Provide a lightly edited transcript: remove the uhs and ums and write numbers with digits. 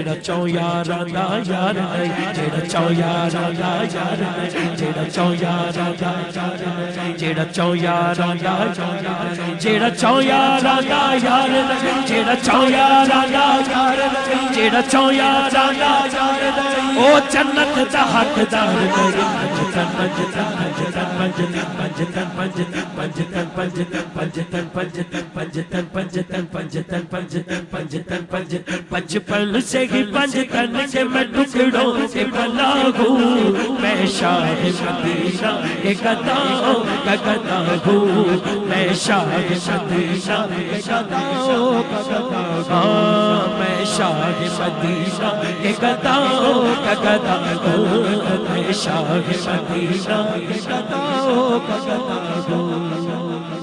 जेड़ा चौ यारां दा यार नहीं, जेड़ा चौ यारां दा यार नहीं, जेड़ा चौ यारां दा यार नहीं, जेड़ा चौ यारां दा यार नहीं, जेड़ा चौ यारां दा यार नहीं, जेड़ा चौ यारां दा यार नहीं, जेड़ा चौ यारां दा यार नहीं, ओ जन्नत दा हकदार नहीं। बचपन से ही पंजतन के मैं टुकड़ों से बना हूँ, मैं शाह मदीना के गदाओं का गदा हूँ, मैं शाह मदीना के गदाओं का गदा हूँ, मैं शाह मदीना के गदाओं का गदा हूँ, मैं शाह मदीना के गदाओं का गदा हूँ।